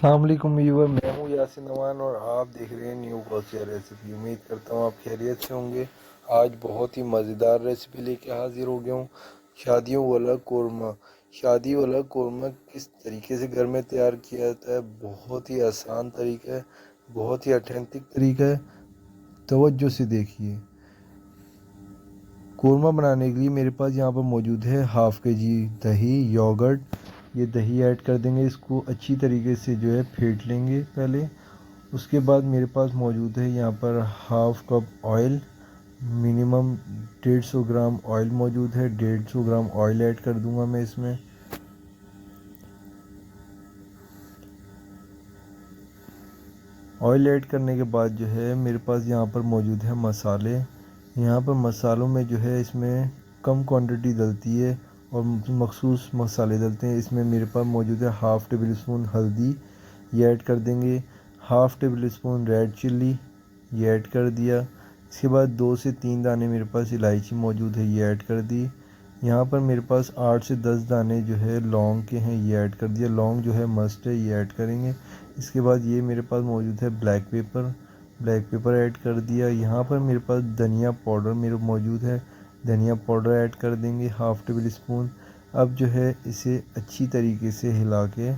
अस्सलाम वालेकुम व्यूअर, मैं हूँ यासिन नवान और आप देख रहे हैं न्यू कॉसिया रेसिपी। उम्मीद करता हूँ आप खैरियत से होंगे। आज बहुत ही मज़ेदार रेसिपी लेके हाजिर हो गया हूँ। शादियों वाला कौरमा। शादी वाला कौरमा किस तरीके से घर में तैयार किया जाता है, बहुत ही आसान तरीका है, बहुत ही ऑथेंटिक तरीका है। तवज्जो से देखिए। कौरमा बनाने के लिए मेरे पास यहाँ पर मौजूद है हाफ़ के जी दही, योगर्ट। ये दही ऐड कर देंगे, इसको अच्छी तरीके से जो है फेंट लेंगे पहले। उसके बाद मेरे पास मौजूद है यहाँ पर half cup oil, minimum 150 gram oil मौजूद है। 150 ग्राम ऑयल ऐड कर दूंगा मैं इसमें। ऑयल ऐड करने के बाद जो है मेरे पास यहाँ पर मौजूद है मसाले। यहाँ पर मसालों में जो है इसमें कम क्वांटिटी डलती है और मखसूस मसाले डलते हैं। इसमें मेरे पास मौजूद है हाफ़ टेबल स्पून हल्दी, ये ऐड कर देंगे। Half table spoon red chilli, ये ऐड कर दिया। इसके बाद 2 से 3 दाने मेरे पास इलायची मौजूद है, ये ऐड कर दी। यहाँ पर मेरे पास 8 से 10 दाने जो है लौंग के हैं, ये ऐड कर दिया। लौंग जो है मस्ट है, ये ऐड करेंगे। इसके बाद ये मेरे पास मौजूद है black pepper, black pepper add कर दिया। यहाँ पर मेरे पास धनिया पाउडर मेरे मौजूद है, धनिया पाउडर ऐड कर देंगे हाफ़ टेबल स्पून। अब जो है इसे अच्छी तरीके से हिला के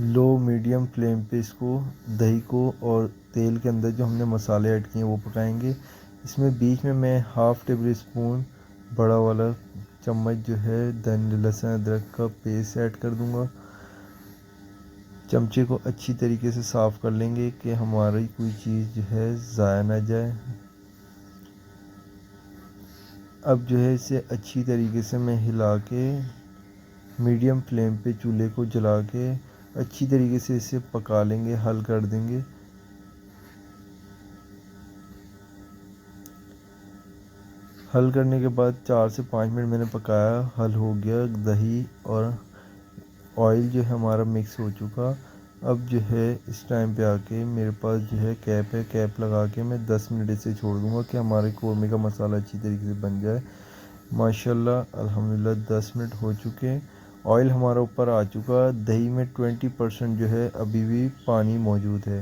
लो मीडियम फ्लेम पे इसको, दही को और तेल के अंदर जो हमने मसाले ऐड किए हैं वो पकाएंगे। इसमें बीच में मैं हाफ़ टेबल स्पून बड़ा वाला चम्मच जो है लहसुन अदरक का पेस्ट ऐड कर दूंगा। चमचे को अच्छी तरीके से साफ़ कर लेंगे कि हमारी कोई चीज़ जो है ज़ाया ना जाए। अब जो है इसे अच्छी तरीके से मैं हिला के मीडियम फ्लेम पे चूल्हे को जला के अच्छी तरीके से इसे पका लेंगे, हल कर देंगे। हल करने के बाद 4 से 5 मिनट मैंने पकाया, हल हो गया। दही और ऑयल जो है हमारा मिक्स हो चुका। अब जो है इस टाइम पे आके मेरे पास जो है कैप है, कैप लगा के मैं 10 मिनट इसे छोड़ दूंगा कि हमारे कौरमे का मसाला अच्छी तरीके से बन जाए। माशाल्लाह अल्हम्दुलिल्लाह 10 मिनट हो चुके हैं। ऑयल हमारा ऊपर आ चुका। दही में 20% जो है अभी भी पानी मौजूद है।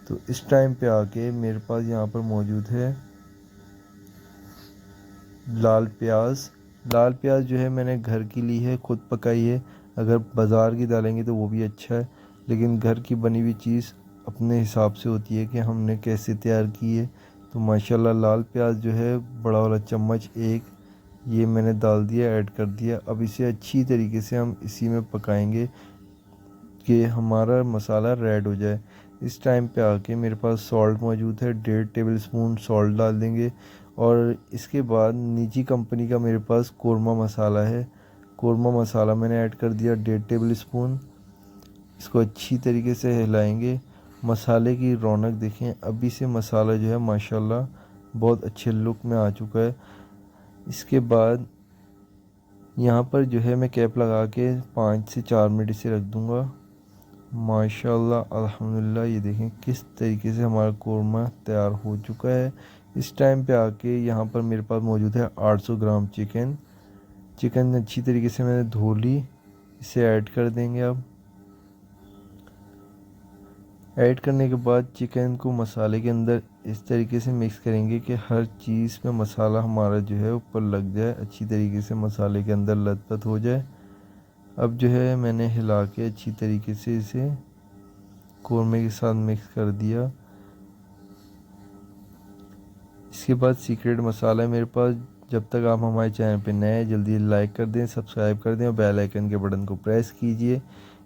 तो इस टाइम पे आके मेरे पास यहाँ पर मौजूद है लाल प्याज। लाल प्याज जो है मैंने घर की ली है, खुद पकाई है। अगर बाज़ार की डालेंगे तो वो भी अच्छा है, लेकिन घर की बनी हुई चीज़ अपने हिसाब से होती है कि हमने कैसे तैयार की है। तो माशाल्लाह लाल प्याज जो है बड़ा वाला चम्मच एक, ये मैंने डाल दिया, ऐड कर दिया। अब इसे अच्छी तरीके से हम इसी में पकाएंगे कि हमारा मसाला रेड हो जाए। इस टाइम पे आके मेरे पास सॉल्ट मौजूद है, 1.5 टेबल स्पून सॉल्ट डाल देंगे। और इसके बाद निजी कंपनी का मेरे पास कौरमा मसाला है, कौरमा मसाला मैंने ऐड कर दिया 1.5 टेबल स्पून। इसको अच्छी तरीके से हिलाएंगे। मसाले की रौनक देखें, अभी से मसाला जो है माशाल्लाह बहुत अच्छे लुक में आ चुका है। इसके बाद यहाँ पर जो है मैं कैप लगा के 5 से 4 मिनट इसे रख दूँगा। माशाल्लाह अल्हम्दुलिल्लाह ये देखें किस तरीके से हमारा कौरमा तैयार हो चुका है। इस टाइम पे आके यहाँ पर मेरे पास मौजूद है 800 ग्राम चिकन। चिकन अच्छी तरीके से मैंने धो ली, इसे ऐड कर देंगे। अब ऐड करने के बाद चिकन को मसाले के अंदर इस तरीके से मिक्स करेंगे कि हर चीज़ में मसाला हमारा जो है ऊपर लग जाए, अच्छी तरीके से मसाले के अंदर लथपथ हो जाए। अब जो है मैंने हिला के अच्छी तरीके से इसे कौरमे के साथ मिक्स कर दिया। इसके बाद सीक्रेट मसाला है मेरे पास। जब तक आप हमारे चैनल पे नए हैं जल्दी लाइक कर दें, सब्सक्राइब कर दें और बेल आइकन के बटन को प्रेस कीजिए।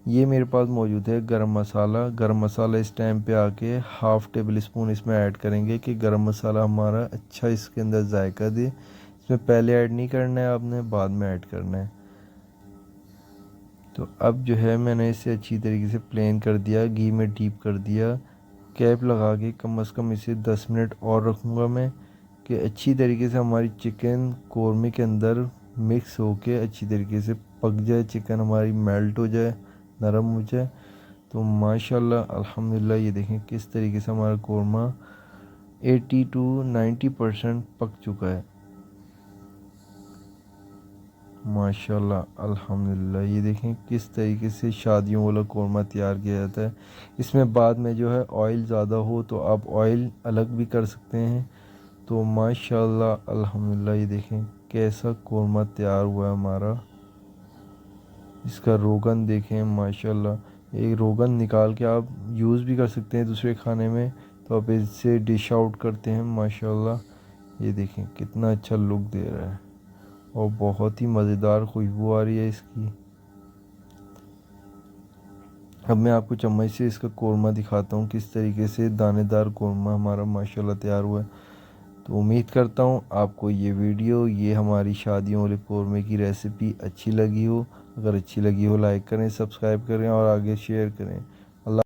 ये मेरे पास मौजूद है गरम मसाला। गरम मसाला इस टाइम पे आके हाफ़ टेबल स्पून इसमें ऐड करेंगे कि गरम मसाला हमारा अच्छा इसके अंदर जायका दे। इसमें पहले ऐड नहीं करना है आपने, बाद में ऐड करना है। तो अब जो है मैंने इसे अच्छी तरीके से प्लेन कर दिया, घी में डीप कर दिया। कैप लगा के कम से कम इसे 10 मिनट और रखूँगा मैं कि अच्छी तरीके से हमारी चिकन कौरमे के अंदर मिक्स होके अच्छी तरीके से पक जाए, चिकन हमारी मेल्ट हो जाए, नरम हो जाए। तो माशाल्लाह अल्हम्दुलिल्लाह ये देखें किस तरीके से हमारा कौरमा 80 टू 90% पक चुका है। माशाल्लाह अल्हम्दुलिल्लाह। ये देखें किस तरीके से शादियों वाला कौरमा तैयार किया जाता है। इसमें बाद में जो है ऑयल ज़्यादा हो तो आप ऑयल अलग भी कर सकते हैं। तो माशाल्लाह अल्हम्दुलिल्लाह, ये देखें कैसा कौरमा तैयार हुआ है हमारा। इसका रोगन देखें माशाल्लाह। एक रोगन निकाल के आप यूज़ भी कर सकते हैं दूसरे खाने में, तो आप इससे डिश आउट करते हैं माशाल्लाह। ये देखें कितना अच्छा लुक दे रहा है और बहुत ही मज़ेदार खुशबू आ रही है इसकी। अब मैं आपको चम्मच से इसका कौरमा दिखाता हूँ किस तरीके से दानेदार कौरमा हमारा माशाल्लाह तैयार हुआ है। तो उम्मीद करता हूँ आपको ये वीडियो, ये हमारी शादियों वाले कौरमे की रेसिपी अच्छी लगी हो। अगर अच्छी लगी हो लाइक करें, सब्सक्राइब करें और आगे शेयर करें।